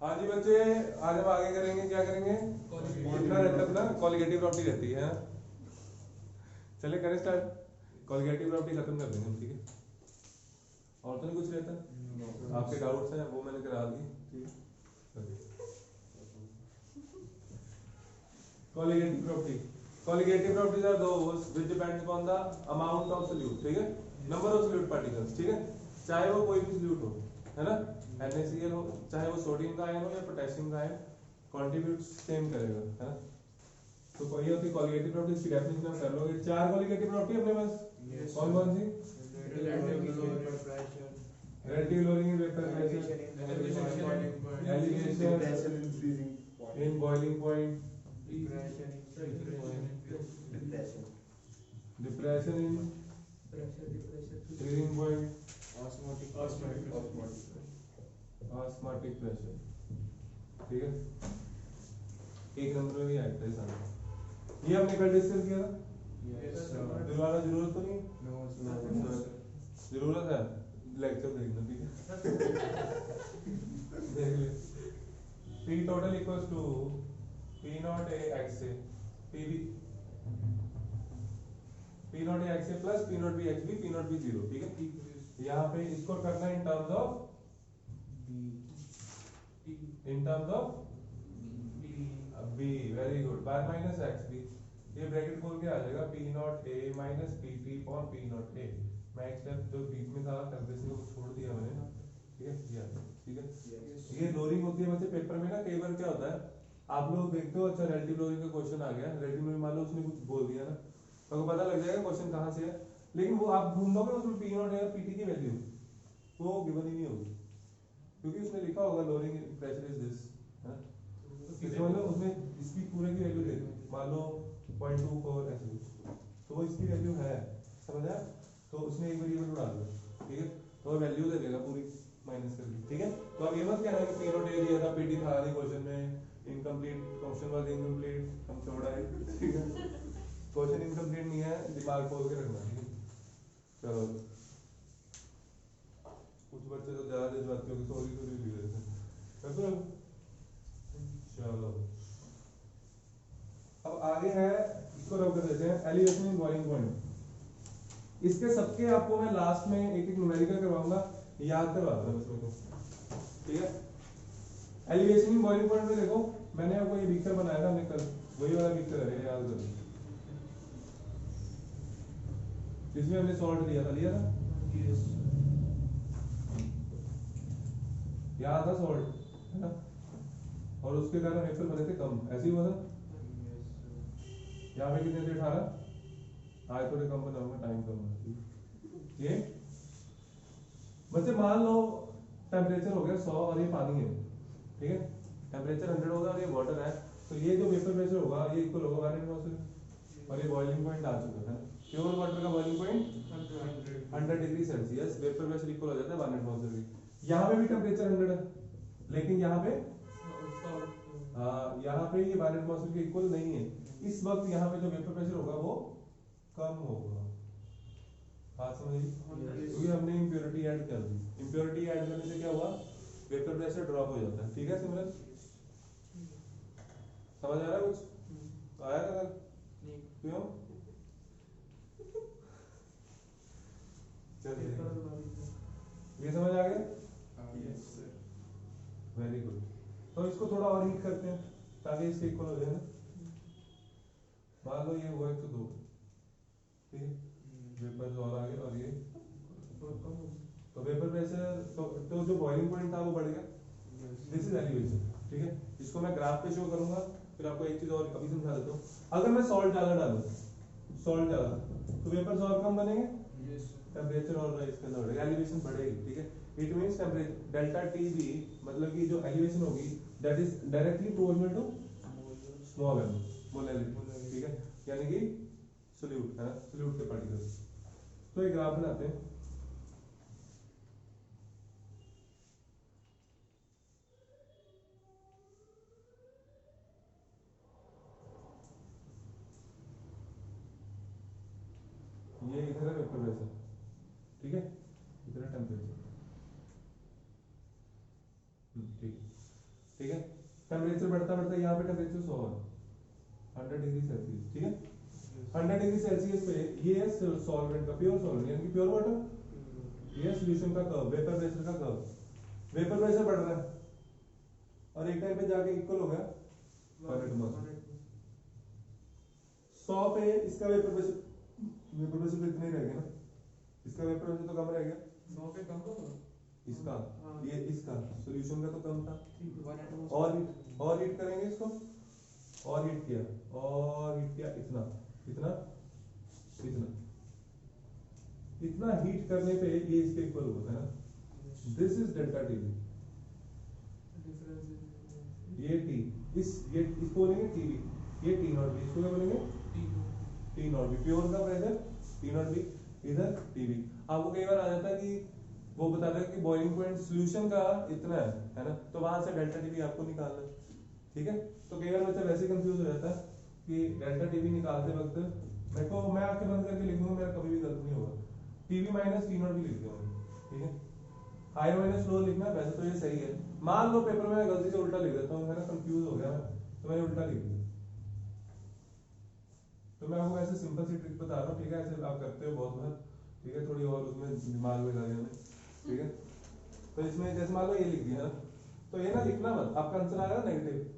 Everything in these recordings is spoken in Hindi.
हाँ जी बच्चे, आज हम आगे करेंगे, क्या करेंगे? कितना रहता है अपना कॉलिगेटिव प्रॉपर्टी रहती है। चले करें स्टार्ट। कॉलिगेटिव प्रॉपर्टी खत्म कर देंगे हम, ठीक है? और तो नहीं कुछ रहता? आपके डाउट्स हैं वो मैंने करा दिए, ठीक है? Colligative property, colligative properties are those which depends upon the amount of solute, ठीक है? नंबर ऑफ सॉल्यूट पार्टिकल्स, ठीक है? चाहे वो कोई भी सॉल्यूट हो, है ना? NaCl हो, चाहे वो सोडियम का आयन हो या पोटेशियम का आयन, कंट्रीब्यूट सेम करेगा, है ना? तो कोई होती कॉलिगेटिव प्रॉपर्टी, इसकी डेफिनेशन हम कर लोगे। चार कॉलिगेटिव प्रॉपर्टी अपने पास, कौन कौन सी? relative lowering vapor pressure, elevation in boiling point, depression in freezing point, osmotic pressure, ठीक है? एक नंबर में भी आता है सारा। ये हमने कल डिस्कस किया था। दोबारा जरूरत तो नहीं? जरूरत है, लेक्चर देखना, ठीक है? देख ले। P total equals to P naught A x A, P B P naught A x A plus P naught B x B, P naught B 0, ठीक है? यहाँ पे इसको करना in terms of B, very good, bar minus x B. ये ब्रैकेट खोल के आ जाएगा P naught A minus P T upon P naught A। मैं एक स्टेप जो बीच में था कैलकुलेशन को छोड़ दिया मैंने, ठीक है? ठीक है? ये लोअरिंग होती है बच्चे पेपर में ना, कई बार क्या होता है आप लोग देखते हो, अच्छा रिलेटिव लोअरिंग का क्वेश्चन आ गया, रिलेटिव लोअरिंग मान लो उसने कुछ बोल दिया ना, तो पता लग जाएगा क्वेश्चन कहाँ से है, लेकिन वो आप ढूंढोगे उसमें P naught या PT की वैल्यू वो गिवन ही नहीं होगी, क्योंकि उसने लिखा होगा लोअरिंग प्रेशर इज दिस, है ना? इसका मतलब उसने इसकी पूरे की वैल्यू दे दी, मान लो 0.24 ऐसे कुछ, तो वो इसकी वैल्यू है, समझ आया? तो उसने एक वेरिएबल उड़ा दिया, ठीक है? तो वो वैल्यू दे देगा पूरी माइनस करके, ठीक है? तो अब ये मत कहना कि P naught A दिया था, PT था नहीं क्वेश्चन में, इनकम्प्लीट क्वेश्चन वाज इनकम्प्लीट, हम छोड़ा है, ठीक है? क्वेश्चन इनकम्प्लीट नहीं है, दिमाग खोल के रखना, ठीक है? चलो, कुछ बच्चे तो ज्यादा जज्बाती हो गए, सॉरी लिख रहे थे, चलो अब आगे है, इसको रख देते हैं एलिवेशन इन बॉइलिंग पॉइंट। इसके सबके आपको मैं लास्ट में एक एक न्यूमेरिकल करवाऊंगा, याद करवा दूंगा बस मेरे को, ठीक है? एलिवेशन इन बॉइलिंग पॉइंट में देखो, मैंने आपको ये पिक्चर बनाया था हमने कल, वही वाला पिक्चर है, याद करो। इसमें हमने सॉल्ट लिया था, यहाँ था सॉल्ट, है ना? और उसके कारण वेपर बने थे कम, ऐसे ही हुआ था। यहाँ पे कितने थे? 18। आज थोड़े कम बनाऊंगा, टाइम कम है। ये बच्चे मान लो टेम्परेचर हो गया 100 और ये पानी है, ठीक है? टेम्परेचर 100 होगा और ये वाटर है, तो ये जो वेपर प्रेशर होगा ये इक्वल होगा 1 एटमॉस्फेयर, और ये बॉइलिंग पॉइंट आ चुका है। प्योर वाटर का boiling point 100 degree Celsius, vapour pressure equal हो जाता है 1 एटमॉस्फेयर की। यहाँ पे भी टेम्परेचर 100 है, लेकिन यहाँ पे यहाँ पे ये 1 एटमॉस्फेयर के इक्वल नहीं है। इस वक्त यहाँ पे जो वेपर प्रेशर होगा वो कम होगा, बात समझिए? क्योंकि हमने इम्प्योरिटी ऐड कर दी, इम्प्योरिटी ऐड करने से क्या हुआ? वेपर प्रेशर ड्रॉप हो जाता है, ठीक है? सिमिलर समझ आ रहा है कुछ? आया था क्यों? चलिए ये समझ आ गया? Yes sir, very good. तो इसको थोड़ा और हीट करते हैं ताकि इसके इक्वल हो जाए ना। मान लो ये हुआ 102, ठीक है? वेपर और आ गया और ये तो वेपर प्रेशर तो जो बॉइलिंग पॉइंट था वो बढ़ गया, दिस इज एलिवेशन, ठीक है? इसको मैं ग्राफ पे शो करूंगा, फिर आपको एक चीज और अभी समझा देता हूँ। अगर मैं सॉल्ट ज्यादा डालूं, सॉल्ट ज्यादा, तो वेपर्स और कम बनेंगे, टेम्परेचर और इसके अंदर बढ़ेगा, एलिवेशन बढ़ेगी, ठीक है? It means temperature delta T B, मतलब कि जो एलिवेशन होगी that is directly proportional to small M, molarity, ठीक है? यानी कि सोल्यूट, है ना? सोल्यूट के पार्टिकल्स। तो एक ग्राफ बनाते हैं, ये इधर है वेपर प्रेशर, ठीक है? इधर है टेम्परेचर, ठीक है? ठीक है। टेम्परेचर बढ़ता बढ़ता यहाँ पे टेम्परेचर 100 है 100 डिग्री सेल्सियस, ठीक है। 100 डिग्री सेल्सियस पे ये है सॉल्वेंट का प्योर सॉल्वेंट यानी कि प्योर वाटर, ये सॉल्यूशन का कर्व, वेपर प्रेशर का कर्व। वेपर प्रेशर बढ़ रहा है और एक टाइम पे जाके इक्वल हो गया 1 एटमॉस्फेयर। 100 पे इसका वेपर प्रेशर तो इतना ही रह गया ना, इसका वेपर प्रेशर तो कम रह गया 100 पे कम होगा इसका, हाँ। ये इसका सॉल्यूशन का तो कम था। ठीक और हीट करेंगे इसको, और हीट किया इतना इतना इतना इतना हीट करने पे ये इसके इक्वल होता है ना। दिस इज डेल्टा टीवी, ये टी ये इसको बोलेंगे टीवी, ये टी नॉट बी, इसको क्या बोलेंगे टी नॉट बी, प्योर का प्रेशर टी नॉट बी, इधर टीवी। आपको कई बार आ जाता है कि वो बताता है कि बॉइलिंग पॉइंट सॉल्यूशन का इतना है ना, तो वहां से डेल्टा टीवी आपको निकालना है, ठीक है। तो कई बार बच्चा वैसे कंफ्यूज हो जाता है कि डेल्टा टीवी निकालते वक्त देखो मैं आंखें बंद करके लिखूंगा, मेरा कभी भी गलत नहीं होगा, टीवी माइनस टी नॉट भी लिख दूंगा, ठीक है। हायर माइनस लो लिखना, वैसे तो ये सही है। मान लो पेपर में गलती से उल्टा लिख देता हूँ, है ना, कंफ्यूज हो गया मैं, तो मैंने उल्टा लिख दिया। तो मैं आपको ऐसे सिंपल सी ट्रिक बता रहा हूँ, ठीक है, ऐसे आप करते हो बहुत बार, ठीक है, थोड़ी और उसमें दिमाग में लगा देना, ठीक है। तो इसमें जैसे मान लो ये लिख दिया ना, तो ये ना लिखना मत, आपका आंसर आएगा नेगेटिव,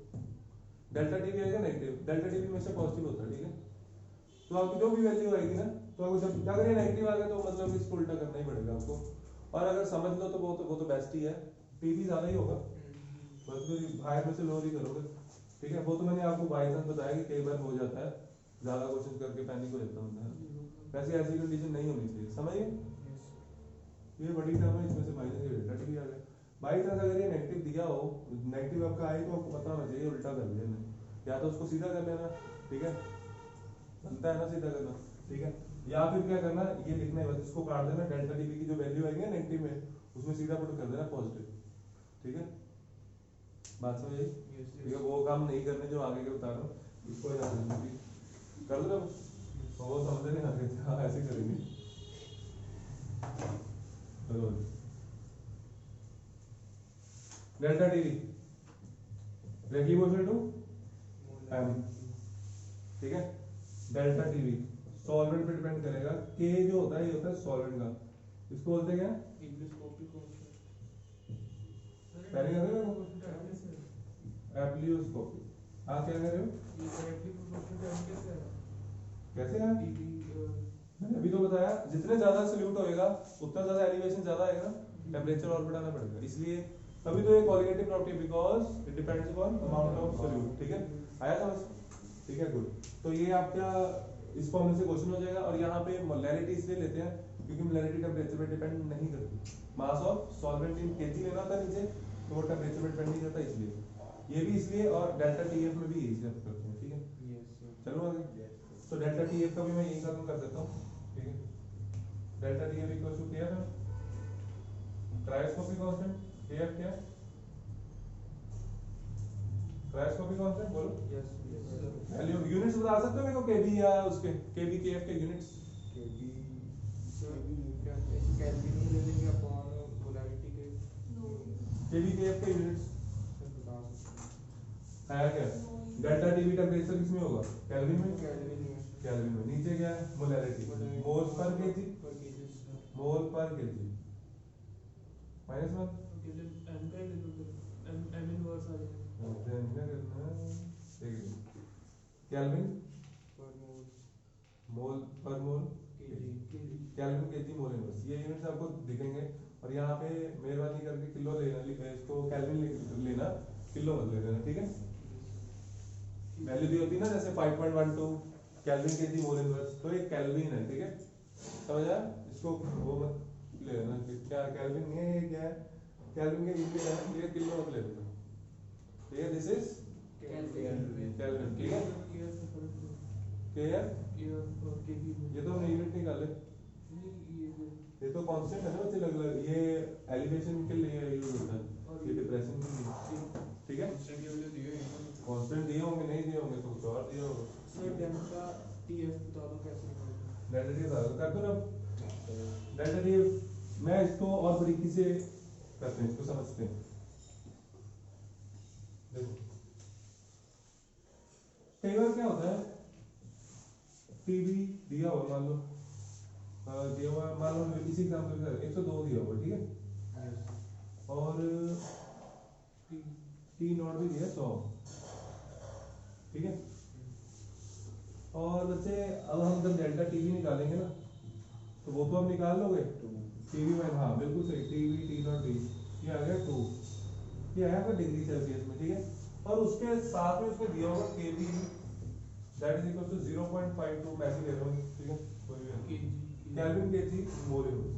डेल्टा टीवी आएगा नेगेटिव, डेल्टा टीवी में से पॉजिटिव होता है, ठीक है। तो आपकी जो भी वैल्यू आएगी ना, तो आपको जब अगर ये नेगेटिव आ गया तो मतलब इसको उल्टा करना ही पड़ेगा आपको, और अगर समझ लो तो वो तो बेस्ट ही है, टीवी ज्यादा ही होगा, बस फिर हायर में से लोअर ही करोगे, ठीक है। वो तो मैंने आपको बाई चांस बताया कि कई बार हो जाता है, ज्यादा क्वेश्चन करके पैनिक हो जाता है, वैसे ऐसी कंडीशन नहीं होनी चाहिए, समझिए। ये बड़ी टर्म है, इसमें से माइनस ये डेल्टा टीवी आ गया। बाई चांस अगर ये नेगेटिव दिया हो, नेगेटिव आपका आए तो आपको पता होना चाहिए उल्टा कर दिया ना, या तो उसको सीधा कर लेना, ठीक है, बनता है ना सीधा करना, ठीक है, या फिर क्या करना, ये लिखना है बस, इसको काट देना, डेल्टा टीवी की जो वैल्यू आएगी ना नेगेटिव में, उसमें सीधा पुट कर देना पॉजिटिव, ठीक है। बात समझ आई? ठीक है, वो काम नहीं करने जो आगे के बता रहा हूँ, इसको याद कर दो, वो समझ नहीं आगे, हाँ ऐसे करेंगे। चलो delta TV rectification to M, ठीक है। डेल्टा टीवी सॉल्वेंट पे डिपेंड करेगा, के जो होता है ये होता है सॉल्वेंट का, इसको बोलते हैं क्या, पहले क्या करें एप्लियोस्कोपी, आप क्या कह रहे हो, कैसे है, मैंने अभी तो बताया, जितने ज्यादा सॉल्यूट होएगा उतना ज्यादा एलिवेशन ज्यादा आएगा, टेम्परेचर और बढ़ाना पड़ेगा, इसलिए तभी तो ये qualitative property, because it depends upon amount of solute, ठीक है, आया समझ, ठीक है, गुड। तो ये आपका इस फॉर्मूले से क्वेश्चन हो जाएगा, और यहाँ पे मोलैरिटी इसलिए लेते हैं क्योंकि मोलैरिटी टेम्परेचर पे डिपेंड नहीं करती, mass of solvent in KG लेना होता है नीचे, तो वो टेम्परेचर पे डिपेंड नहीं करता, इसलिए ये भी इसलिए, और डेल्टा टीएफ में भी इसी करते हैं, ठीक है। चलो आगे, तो डेल्टा टीएफ का भी मैं यही खत्म कर देता हूँ, ठीक है। Delta TF equal to KF है, क्रायोस्कोपिक कांस्टेंट, केएफ क्या है, क्रायोस्कोपिक कांस्टेंट बोलो, वैल्यू यूनिट्स बता सकते हो मेरे को, केबी या उसके केबी केएफ के यूनिट्स, केबी केएफ के यूनिट्स है क्या, डेल्टा टीवी टेम्परेचर किसमें होगा, केल्विन में, केल्विन में, नीचे क्या है मोलैरिटी, मोल पर केजी, मोल पर केजी, -1 एम का ले लो, एम इनवर्स आ जाएगा, देन क्या करना है, देखिए केल्विन मोल पर मोल केल्विन केजी मोल इनवर्स, ये यूनिट्स आपको दिखेंगे, और यहाँ पे मेहरबानी करके किलो लेना, इसको केल्विन लेना, किलो मत ले लेना, ठीक है। वैल्यू दी होती है ना जैसे 5.12 केल्विन केजी मोल इनवर्स, तो ये केल्विन है, ठीक है, समझ आया, इसको वो मत ले लेना, क्या केल्विन नहीं है, ये क्या है, केल्विन के यूनिट है, ये किलो मत ले लेना, ठीक है, दिस इज केल्विन, ठीक है, ये तो हमने यूनिट निकाले, ये तो कांस्टेंट है ना बच्चे, अलग ये एलिवेशन के लिए यूज होता है, ये डिप्रेशन के लिए, ठीक है, कांस्टेंट दिए होंगे, नहीं दिए होंगे तो कुछ और दिए होंगे, डेल्टा टीएफ बता दो कैसे निकालना, डेल्टा टी बता दो, कर दो ना डेल्टा टी, मैं इसको और बारीकी से करते हैं, इसको समझते हैं, देखो कई बार क्या होता है, टीवी दिया हुआ मान लो, दिया हुआ मान लो इसी एग्जाम्पल का 102 दिया हुआ, ठीक है, और टी नॉट भी दिया 100, ठीक है, और बच्चे अब हम जब डेल्टा टीवी निकालेंगे ना, तो वो तो हम निकाल लोगे टीवी में, हाँ बिल्कुल सही, टीवी टी नॉट डी, ये आ गया 2, ये आया आपका डिग्री सेल्सियस में, ठीक है, और उसके साथ में उसमें दिया होगा केवी, दैट इज इक्वल टू 0.52, मैं ऐसे ले रहा हूँ, ठीक है, केल्विन केजी मोल यूनिट।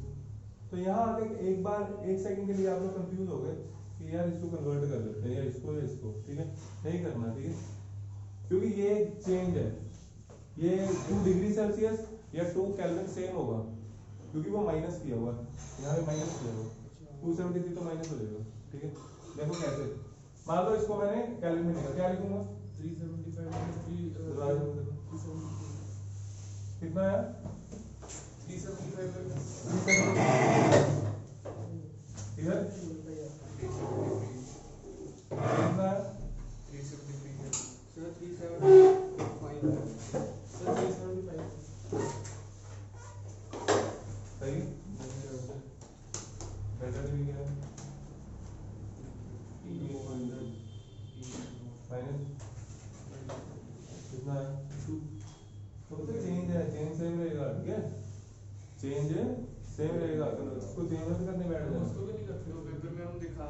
तो यहाँ आके एक बार 1 सेकंड के लिए आप लोग कंफ्यूज हो गए कि यार इसको कन्वर्ट कर लेते हैं या इसको, ठीक है, नहीं करना, ठीक है, क्योंकि ये चेंज है, ये 2 डिग्री सेल्सियस या 2 केल्विन सेम होगा, क्योंकि वो माइनस किया हुआ है, यहाँ पे माइनस किया हुआ, 273 तो माइनस हो जाएगा, ठीक है, देखो कैसे, मान लो इसको मैंने केल्विन में लिखा, क्या लिखूंगा 375 कितना है 375 इधर कितना है 375 सही, बेटर भी क्या है माइनस कितना है 2, तो चेंज है, चेंज सेम रहेगा, ठीक है, चेंज सेम रहेगा, तो इसको चेंज मत करने बैठ जाओ, उसको भी नहीं करते हो पेपर में हम दिखा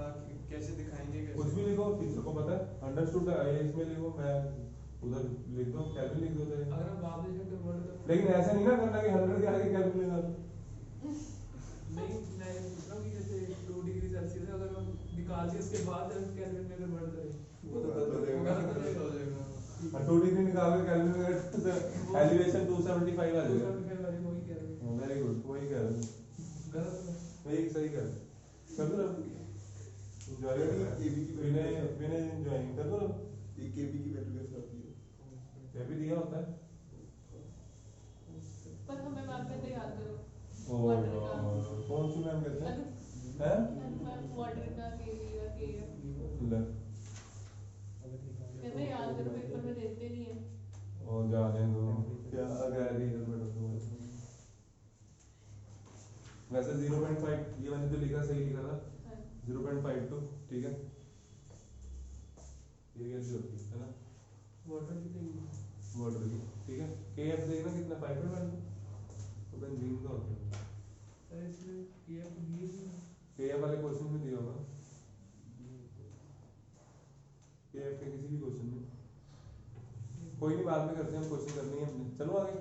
कैसे दिखाएंगे, कुछ भी लिखो, टीचर को पता है, अंडरस्टूड है, इसमें लिखो, मैं उधर लिख दो, केल्विन लिख दो, तो अगर हम बाद में कन्वर्ट करते, लेकिन ऐसा नहीं ना करना कि 100 के आगे केल्विन लेना, नहीं मैं पूछ रहा हूँ कि जैसे 2 डिग्री सेल्सियस है, अगर हम निकाल के उसके बाद केल्विन में कन्वर्ट करें, वो तो गलत हो जाएगा। और 2 डिग्री निकाल के केल्विन में एलिवेशन 275 आ जाएगा, 275 वाले वही कह रहे हैं, वेरी गुड, वही कह रहा हूँ, गलत है, वही सही कर कर दो ना, एंजॉय विनय विनय एंजॉयिंग कर दो ना, ये केबी की वैल्यू कैसे आती है? ये भी दिया होता है, पर हमें मैम कहते हैं याद करो, ओ यार कौन सी मैम कहते हैं, हैं वाटर का केवी का केएफ ले कहते हैं याद करो, पेपर में देते नहीं है। और जाने दो, क्या गैरी है बेटा, वैसे 0.5 ये मैंने जो लिखा सही लिखा था, 0.52, ठीक है, ये कैसे होती है ना, वाटर की देंगे, वाटर की, ठीक है, केएफ देखना कितना 5.1, तो बेंजीन का होता है, अरे इसमें केएफ दिए नहीं, केएफ वाले क्वेश्चन में दिया होगा, केएफ के किसी भी क्वेश्चन में, कोई नहीं, बाद में करते हैं, हम क्वेश्चन करनी है हमने, चलो आगे,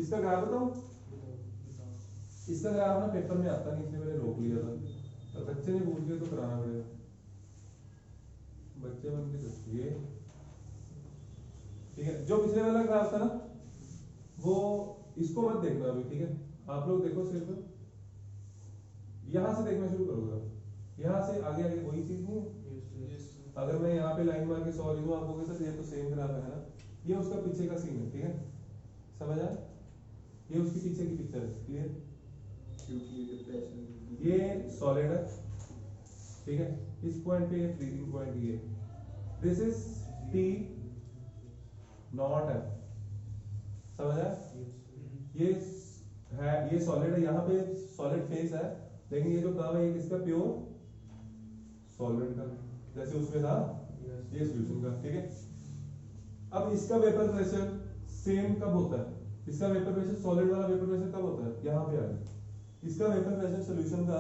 इसका ग्राफ बताऊं, इसका ग्राफ ना पेपर में आता नहीं, इसलिए मैंने रोक लिया था, तो बच्चे ने पूछ लिया तो कराना पड़ेगा, बच्चे बन के दसिए, ठीक है, जो पिछले वाला ग्राफ था ना, वो इसको मत देखना अभी, ठीक है, आप लोग देखो सिर्फ यहां से देखना शुरू करोगे, यहां से आगे आगे वही चीज नहीं है, अगर मैं यहाँ पे लाइन मार के 100 लिखूं, आप कहोगे सर ये तो सेम ग्राफ है ना, ये उसका पीछे का सीन है, ठीक है, समझ आया, ये उसकी पीछे की पिक्चर है, क्लियर, क्योंकि ये सॉलिड है, ठीक है, इस पॉइंट पे ये फ्रीजिंग पॉइंट ये, दिस इज टी नॉट है, समझ आया, ये है, ये सॉलिड है, यहाँ पे सॉलिड फेस है, लेकिन ये जो कर्व है ये किसका, प्योर सॉल्वेंट का, जैसे उसमें था ये सॉल्यूशन का, ठीक है, अब इसका वेपर प्रेशर सेम कब होता है, इसका वेपर प्रेशर सॉलिड वाला वेपर प्रेशर कब होता है, यहाँ पे आ गया, इसका वेपर प्रेशर सॉल्यूशन का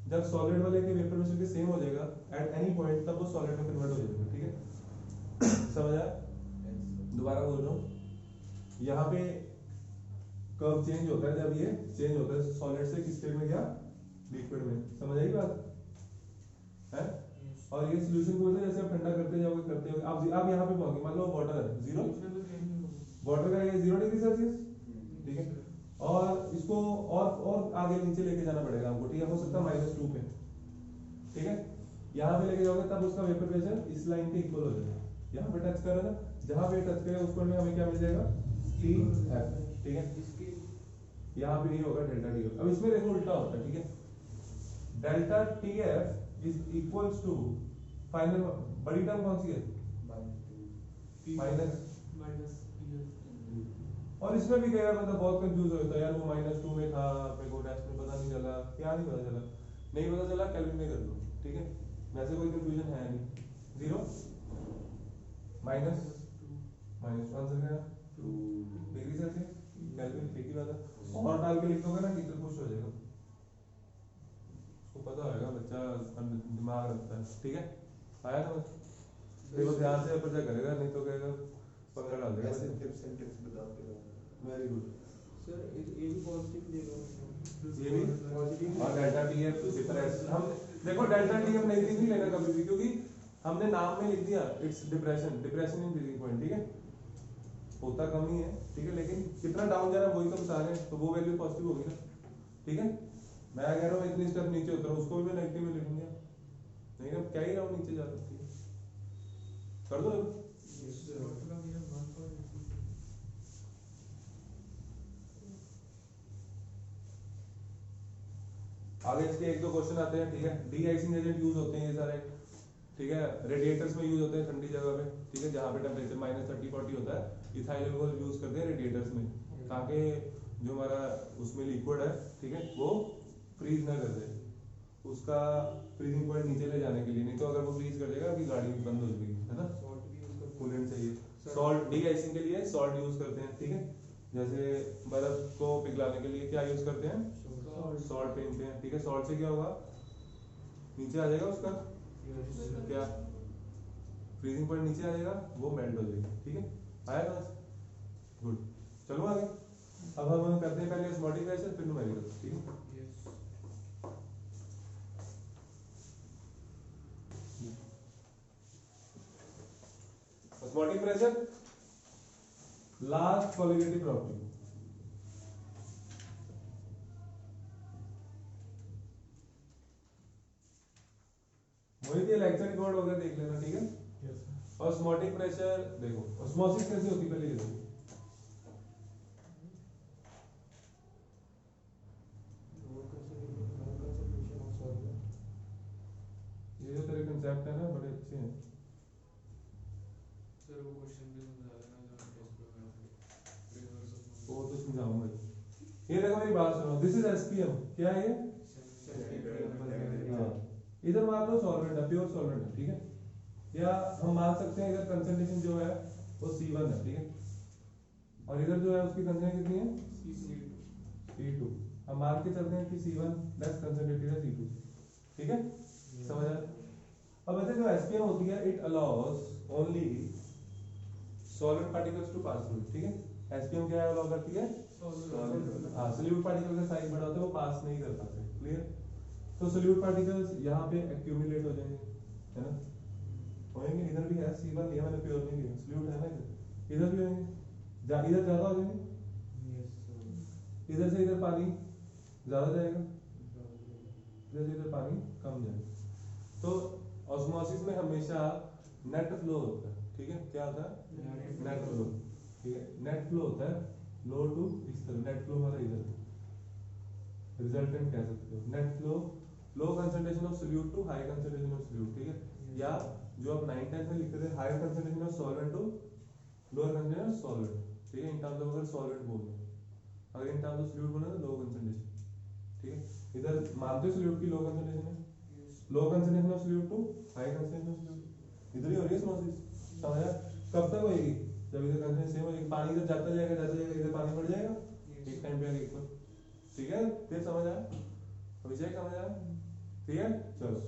जब सॉलिड वाले के वेपर प्रेशर के सेम हो जाएगा एट एनी पॉइंट, तब वो सॉलिड में कन्वर्ट हो जाएगा, ठीक है, समझ आया, दोबारा बोल रहा हूँ, यहाँ पे कर्व चेंज होता है जब ये चेंज होता है सॉलिड से किस स्टेट में गया, लिक्विड में, समझ आई बात है, और ये सॉल्यूशन को जैसे आप ठंडा करते जाओगे आप यहाँ पे पहुंचे, मान लो वाटर है 0, वाटर का ये 0 डिग्री सेल्सियस, ठीक है, और इसको और आगे नीचे लेके जाना पड़ेगा आपको, ठीक है, हो सकता है -2 पे, ठीक है, यहाँ पे लेके जाओगे तब उसका वेपर प्रेशर इस लाइन के इक्वल हो जाएगा, यहाँ पे टच करो ना, जहाँ पे टच करेगा उस पॉइंट में हमें क्या मिल जाएगा, TF, ठीक है, यहाँ पे ये होगा डेल्टा टी, अब इसमें देखो उल्टा होता है, ठीक है, delta TF is equals to final बड़ी टर्म कौन सी है? माइनस। माइनस और इसमें भी कई बार मतलब बहुत कंफ्यूज होता है यार, वो -2 में था, मेरे को टेस्ट में पता नहीं चला, क्या नहीं पता चला, नहीं पता चला कैलविन में कर लो, ठीक है, वैसे कोई कंफ्यूजन है नहीं। 0 माइनस आंसर क्या है? डिग्री सेल्सियस केल्विन, एक ही बात है। और डाल के लिख दोगे ना टीचर खुश हो जाएगा, उसको पता होगा बच्चा दिमाग रखता है, ठीक है, आया समझ? देखो ध्यान से ऊपर करेगा, नहीं तो कहेगा 15 डाल देगा। ऐसे टिप्स एंड ट्रिक्स बताते रहो। Very good. सर ये भी पॉजिटिव दे दो, ये भी पॉजिटिव। और डेल्टा टी है डिप्रेस। हम देखो डेल्टा टी हम नेगेटिव नहीं लेना कभी भी, क्योंकि हमने नाम में लिख दिया it's depression, depression in freezing point, ठीक है, होता कम ही है, ठीक है, लेकिन कितना डाउन जा रहा है वही तो बता रहे हैं, तो वो वैल्यू पॉजिटिव होगी ना, ठीक है। मैं कह रहा हूँ इतनी स्टेप नीचे उतरो, उसको भी मैं नेगेटिव में लिखूंगा, नहीं अब क्या ही रहा हूँ नीचे जा सकती है, कर दो। आगे इसके एक दो क्वेश्चन आते हैं, ठीक है, डी आइसिंग एजेंट यूज होते हैं ये सारे, ठीक है, रेडिएटर्स में यूज होते हैं ठंडी जगह पे, ठीक है, जहाँ पे टेम्परेचर -30-40 होता है, इथाइल अल्कोहल यूज करते हैं रेडिएटर्स में, ताकि जो हमारा उसमें लिक्विड है, ठीक है, वो फ्रीज ना कर दे, उसका फ्रीजिंग पॉइंट नीचे ले जाने के लिए, नहीं तो अगर वो फ्रीज कर देगा आपकी गाड़ी बंद हो जाएगी, है ना, सॉल्ट भी यूज करते कूलेंट चाहिए, सॉल्ट डी आइसिंग के लिए सॉल्ट यूज करते हैं, ठीक है, जैसे बर्फ को पिघलाने के लिए क्या यूज करते हैं? सॉल्ट फेंकते हैं, ठीक है, सॉल्ट से क्या होगा, नीचे आ जाएगा उसका क्या फ्रीजिंग पॉइंट, नीचे आ जाएगा, वो मेल्ट हो जाएगी, ठीक है, आया समझ? गुड, चलो आगे। अब हम करते हैं पहले ऑस्मोटिक प्रेशर फिर न्यूमेरिकल, ठीक है। Osmotic pressure last colligative property, वही भी लेक्चर रिकॉर्ड होगा, देख लेना, ठीक है। ऑस्मोटिक प्रेशर देखो, ऑस्मोसिस कैसे होती है पहले ये देखो, ये जो तेरे कंसेप्ट है ना बड़े अच्छे हैं। सर वो क्वेश्चन भी समझा देना जो टेस्ट पे हुआ रिवर्स ऑफ वो तो समझाऊंगा। ये देखो मेरी बात सुनो, दिस इज एसपीएम, क्या है ये? हाँ, इधर मान लो सॉल्वेंट है, प्योर सॉल्वेंट है, ठीक है, या हम मान सकते हैं इधर कंसंट्रेशन जो है वो C1 है, ठीक है, और इधर जो है उसकी कंसंट्रेशन कितनी है? C2। हम मान के चलते हैं कि C1 लेस कंसंट्रेटेड है C2, ठीक है, समझ आया? अब वैसे जो एसपीएम होती है, it allows only solid particles to pass through, ठीक है, एसपीएम क्या अलाउ करती है? हाँ, सोल्यूट पार्टिकल का साइज बड़ा होता है, वो पास नहीं कर पाते, क्लियर। तो सोल्यूट पार्टिकल्स यहाँ पे एक्यूमुलेट हो जाएंगे, है ना, होंगे, इधर भी है C1 लिया मैंने, प्योर नहीं लिया, सोल्यूट है ना इधर भी होंगे, इधर ज्यादा हो जाएंगे, इधर से इधर पानी ज्यादा जाएगा, इधर से इधर पानी कम जाएगा। तो ऑस्मोसिस में हमेशा नेट फ्लो होता है, ठीक है, क्या होता है? नेट फ्लो, ठीक है, नेट फ्लो होता है, लो टू इस तरह, नेट फ्लो हमारा इधर, रिजल्टेंट कह सकते हो, net flow low concentration of solute to high concentration of solute, ठीक है, या जो आप 9th-10th में लिखते थे, higher concentration of solvent to lower concentration of solvent, ठीक है, इन टर्म्स ऑफ अगर सॉल्वेंट बोलना, अगर इन टर्म्स ऑफ सोल्यूट बोलना तो लो कंसंट्रेशन, ठीक है, इधर मानते हो सोल्यूट की लो कंसंट्रेशन है, low concentration of solute to high concentration of solute, इधर ही हो रही है ऑस्मोसिस, समझा? कब तक होएगी? जब इधर कंसंट्रेशन सेम हो जाएगी, पानी इधर जाता जाएगा, इधर पानी बढ़ जाएगा, एक टाइम पे आगे इक्वल, ठीक है, फिर समझ आया? अभिषेक समझ आया? ठीक है, चलो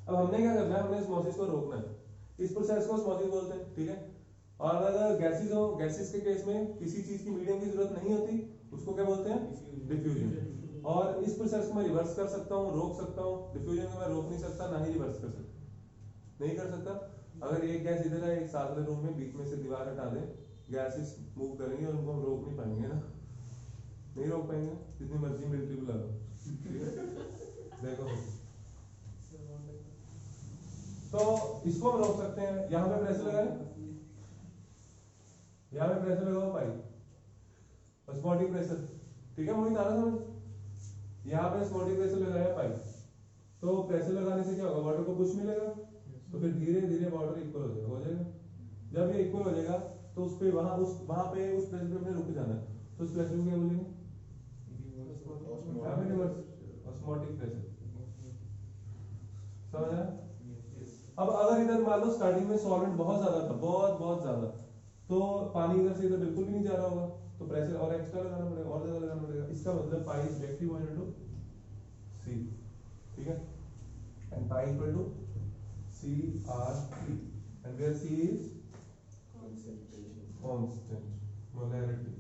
अब हमने क्या करना है, हमने ऑस्मोसिस को रोकना है, इस प्रोसेस को ऑस्मोसिस बोलते हैं, ठीक है, और अगर गैसेस हो, गैसेस के केस में किसी चीज की मीडियम की जरूरत नहीं होती, उसको क्या बोलते हैं? डिफ्यूजन। और इस प्रोसेस को मैं रिवर्स कर सकता हूँ, रोक सकता हूँ, डिफ्यूजन को मैं रोक नहीं सकता, ना ही रिवर्स कर सकता, नहीं कर सकता। अगर एक गैस इधर है, एक साथ वाले रूम में, बीच में से दीवार हटा दे, गैसेस मूव करेंगे और उनको हम रोक नहीं पाएंगे ना, नहीं रोक पाएंगे, जितनी मर्जी मिलिट्री बुला लो, ठीक है, देखो तो इसको हम रोक सकते हैं, यहाँ पे प्रेशर लगाए, यहाँ पे प्रेशर लगाओ भाई, ऑस्मोटिक प्रेशर, ठीक है, वही था ना समझ, यहाँ पे ऑस्मोटिक प्रेशर लगाया पाइप, तो प्रेशर लगाने से क्या होगा, वाटर को पुश मिलेगा, तो फिर धीरे धीरे वाटर इक्वल हो जाएगा। जब ये इक्वल हो जाएगा तो उस पे वहां पे उस प्रेशर पे अपने रुक जाना है, तो उस प्रेशर को क्या बोलेंगे? Osmotic pressure. समझ आया? अब अगर इधर मान लो स्टार्टिंग में सॉल्वेंट बहुत ज्यादा था, बहुत ज्यादा, तो पानी इधर से इधर बिल्कुल भी नहीं जा रहा होगा, तो प्रेशर और एक्स्ट्रा लगाना पड़ेगा, और ज्यादा लगाना पड़ेगा। इसका मतलब pi is directly equal to C, ठीक है, and pi equal to C R T, and where C is constant molarity.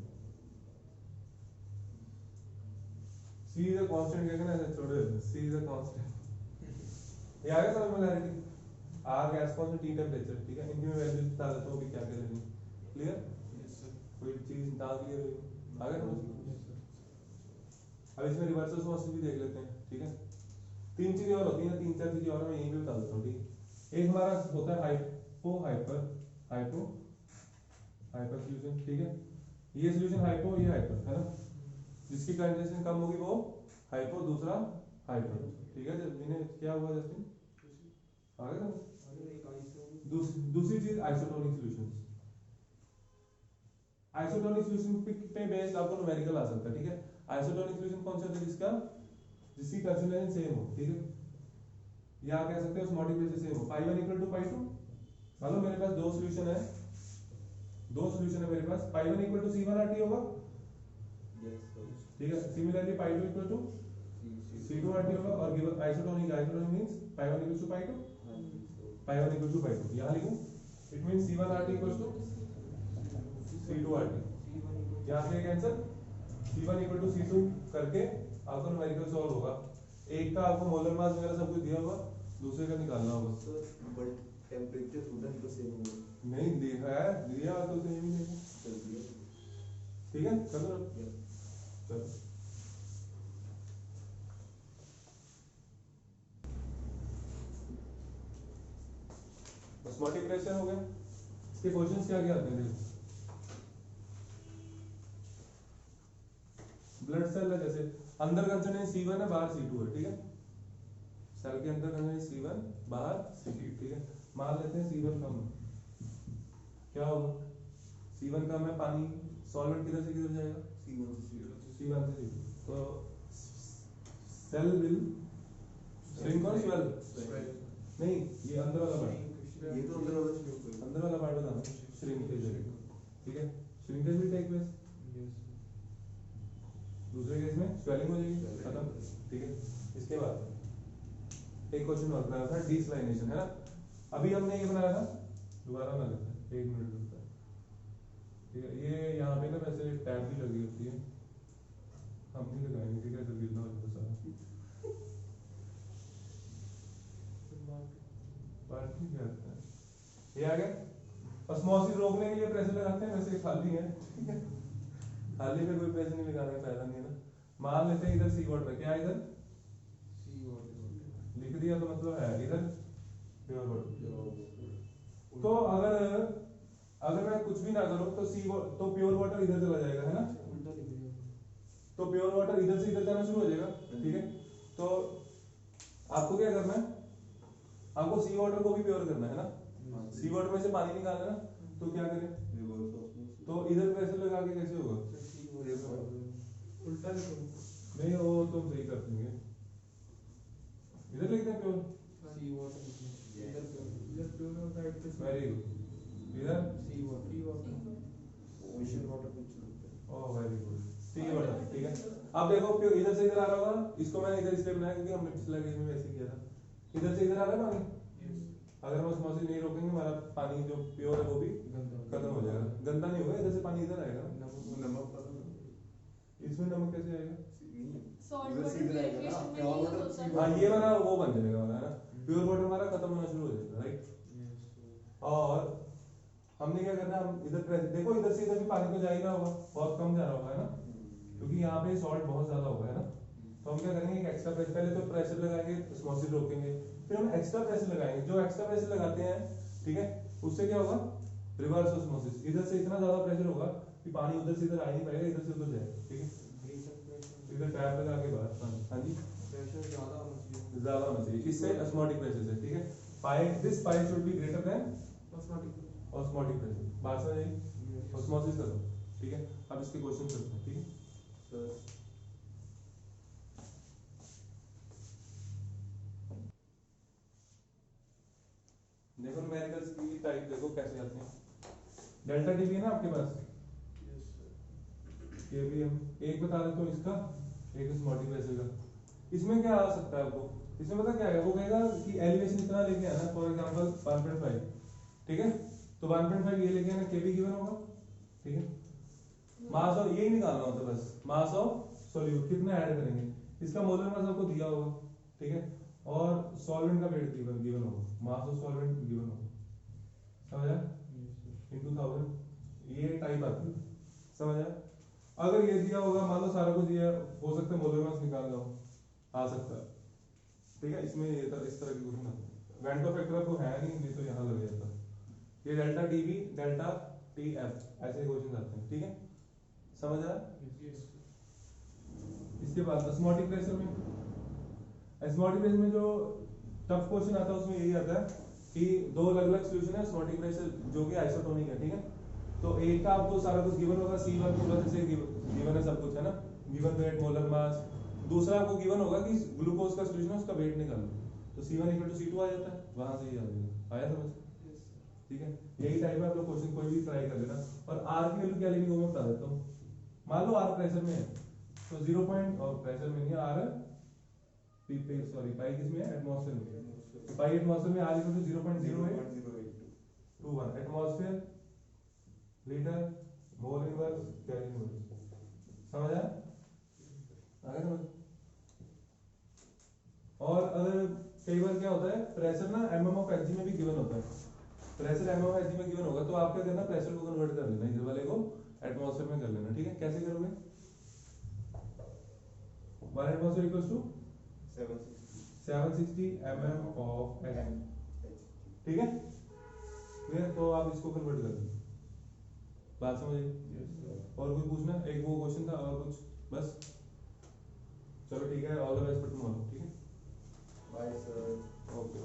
C is a constant, क्या कहना है, छोड़ो, सी इज अ कांस्टेंट। ये आ गया समझ molarity. R gas constant, T temperature, ठीक है, इनकी मैं वैल्यूज बता देता हूं कि क्या क्या लेनी। क्लियर? Yes sir. कोई चीज ना क्लियर हुई? आ गया समझ? अब इसमें रिवर्स ऑस्मोसिस भी देख लेते हैं, ठीक है। तीन चीजें और होती हैं, तीन चार चीजें और मैं यहीं पे बता देता हूँ, ठीक है। एक हमारा होता है हाइपो सॉल्यूशन, ठीक है। ये सॉल्यूशन हाइपो, ये हाइपर, है ना। जिसकी कंसंट्रेशन कम होगी वो हाइपो, दूसरा हाइपर, ठीक है। जब इन्हें क्या हुआ जस्टिन? आ गया समझ? दूसरी चीज आइसोटोनिक सॉल्यूशंस। आइसोटोनिक सॉल्यूशन पे बेस्ड आपको न्यूमेरिकल आ सकता है, ठीक है। आइसोटोनिक सॉल्यूशन कौन सा होता है? जिसकी कंसंट्रेशन सेम हो, ठीक है। या कह सकते हैं ऑस्मोटिक प्रेशर सेम हो, पाई 1 इक्वल टू पाई 2। मान लो मेरे पास दो सॉल्यूशन है मेरे पास, पाई 1 इक्वल टू C1RT होगा, ठीक है। Similarly pi 2 equal to C2RT होगा, और given isotonic means pi 1 equal to pi 2, pi 1 equal to pi 2। यहां लिखूं, it means C1RT equal to C2RT। यहां से एक answer C1 equal to C2 करके आपको न्यूमेरिकल सॉल्व होगा। एक का आपको मोलर मास वगैरह सब कुछ दिया होगा, दूसरे का निकालना होगा। बट टेंपरेचर उधर तो सेम होगा। नहीं देखा है, दिया तो सेम ही देखा, चल दिया। ठीक है, कर दो। चलो ऑस्मोटिक प्रेशर हो गया। इसके क्वेश्चंस क्या क्या आते हैं? ब्लड सेल है, जैसे अंदर कंसंट्रेशन C1 है, बाहर C2 है, ठीक है। सेल के अंदर कंसंट्रेशन C1, बाहर C2, ठीक है। मान लेते हैं C1 कम है, क्या होगा? C1 कम है, पानी सॉल्वेंट किधर से किधर जाएगा? C1 से C2, तो सेल विल श्रिंक और स्वेल। नहीं, ये अंदर वाला पार्ट, ये तो अंदर पार्ट बताना, श्रिंकेज है, ठीक है। श्रिंकेज भी टेक प्लेस, दूसरे केस में स्वेलिंग हो जाएगी, खत्म, ठीक है। इसके बाद एक क्वेश्चन और बनाया था, डिसलाइनेशन, है ना। अभी हमने ये बनाया था, दोबारा बना लेते हैं, 1 मिनट लगता है, ठीक है। ये यहाँ पे ना वैसे टैब भी लगी होती है, हम नहीं लगाएंगे, ठीक है, तो गिरना हो जाएगा सारा। बाल्टी क्या होता है? ये आ गया। ऑस्मोसिस रोकने के लिए प्रेशर लगाते हैं, वैसे खाली है, ठीक है। खाली पे कोई प्रेशर नहीं लगाने का फायदा नहीं है ना। मान लेते हैं इधर सी वाटर, क्या इधर लिख दिया तो मतलब है इधर प्योर वाटर। तो अगर मैं कुछ भी ना करूं तो तो प्योर वाटर इधर चला जाएगा, है ना। तो प्योर वाटर इधर से इधर जाना शुरू हो जाएगा, ठीक है। तो आपको क्या करना है? आपको सी वाटर को भी प्योर करना है ना। सी वाटर में से पानी निकालना है ना, तो क्या करें? तो इधर प्रेशर लगा के कैसे होगा? उल्टा लिखो। नहीं, वो तुम सही कर देंगे, इधर लिखते हैं प्योर। इधर प्योर और राइट पे वेरी गुड, इधर ओशन वाटर कुछ लगता है। ओह वेरी गुड, सी वाटर, ठीक है। अब देखो प्योर इधर से इधर आ रहा होगा, इसको मैंने इधर इसलिए बनाया क्योंकि हमने पिछला केस में वैसे किया था। इधर से इधर आ रहा है पानी, अगर हम ऑस्मोसिस नहीं रोकेंगे हमारा पानी जो प्योर है वो भी खत्म हो जाएगा, गंदा नहीं होगा। इधर से पानी इधर आएगा, इसमें नमक कैसे आएगा? सॉल्ट वाटर प्यूरिफिकेशन में यूज होता है। हाँ, ये वाला वो बन जाएगा वाला, है ना। प्योर वाटर हमारा खत्म होना शुरू हो जाएगा, राइट। और हमने क्या करना है, हम इधर देखो, इधर से इधर भी पानी तो जा ही रहा होगा, बहुत कम जा रहा होगा, है ना, क्योंकि यहाँ पे सॉल्ट बहुत ज्यादा होगा, है ना। तो हम क्या करेंगे, एक एक्स्ट्रा प्रेशर, पहले तो प्रेशर लगाएंगे, ऑस्मोसिस रोकेंगे, फिर हम एक्स्ट्रा प्रेशर लगाएंगे। जो एक्स्ट्रा प्रेशर लगाते हैं, ठीक है, उससे क्या होगा? Reverse osmosis. इधर से इतना ज्यादा प्रेशर होगा कि पानी उधर से इधर आ नहीं पाएगा, इधर से उधर जाएगा, ठीक है। इधर टैप लगा के बाहर, हाँ जी, प्रेशर ज्यादा होना चाहिए। ज्यादा होना चाहिए, इससे ऑस्मोटिक प्रेशर से, ठीक है। Pi this pi should be greater than osmotic osmotic pressure. बात समझ आई? ऑस्मोसिस करो, ठीक है। अब इसके क्वेश्चन करते हैं, ठीक है। सर देखो न्यूमेरिकल्स की टाइप देखो कैसे आते हैं। डेल्टा टी भी है ना आपके पास, ये भी हम एक बता देता हूँ इसका, एक ऑस्मोटिक प्रेशर का। इसमें क्या आ सकता है आपको, इसमें पता क्या है, वो कहेगा कि एलिवेशन इतना लेके आना, फॉर एग्जांपल 1.5, ठीक है। तो 1.5 ये लेके आना, केबी गिवन होगा, ठीक है। मास और यही निकालना होता है बस, मास ऑफ सॉल्यूट कितना ऐड करेंगे, इसका मोलर मास आपको दिया होगा, ठीक है। और सॉल्वेंट का वेट गिवन होगा, मास ऑफ सॉल्वेंट गिवन होगा, समझा, इनटू 1000, ये टाइप आती है, समझा। अगर ये दिया होगा, मान लो सारा कुछ दिया, हो सकता है मोलर मास निकालना हो, आ सकता है, ठीक है। इसमें ये इस तरह की क्वेश्चन आते हैं। वेंटो फैक्टर तो है नहीं तो यहाँ लग जाता। ये delta T B delta T F ऐसे क्वेश्चन आते हैं, ठीक है, समझ आया। इसके बाद ऑस्मोटिक प्रेशर में, ऑस्मोटिक प्रेशर में जो टफ क्वेश्चन आता है उसमें यही आता है कि दो अलग अलग सॉल्यूशन है ऑस्मोटिक प्रेशर जो कि आइसोटोनिक है, ठीक है। तो एक का आपको सारा कुछ गिवन होगा, C1 पूरा जैसे गिवन है सब कुछ, है ना, गिवन वेट मोलर मास। दूसरा आपको गिवन होगा कि ग्लूकोज का सॉल्यूशन है उसका वेट निकालो, तो C1 = C2 आ जाता है, वहां से ही आ जाएगा, आया समझ, ठीक है। यही टाइप है, आप लोग क्वेश्चन कोई भी ट्राई कर लेना। और R की वैल्यू क्या लेनी वो मैं बता देता हूँ। मान लो R प्रेशर में है तो 0 पॉइंट, और प्रेशर में नहीं, R सॉरी पाई किसमें है, एटमॉस्फेयर में। पाई एटमॉस्फेयर में R = 0.0821 atmosphere litre mole inverse kelvin inverse, समझ आया, आगे समझ। और अगर कई बार क्या होता है, प्रेशर ना mm ऑफ Hg में भी गिवन होता है, प्रेशर mm ऑफ Hg में गिवन होगा, तो आप क्या करना, प्रेशर को कन्वर्ट कर लेना, इधर वाले को एटमॉस्फेयर में कर लेना, ठीक है। कैसे करोगे, 1 एटमॉस्फेयर = 760 mm ऑफ Hg, ठीक है। क्लियर, तो आप इसको कन्वर्ट कर लो, बात समझ आई। और कोई पूछना, एक वो क्वेश्चन था और कुछ, बस चलो ठीक है, all the best for tomorrow, ठीक है, बाय सर। ओके।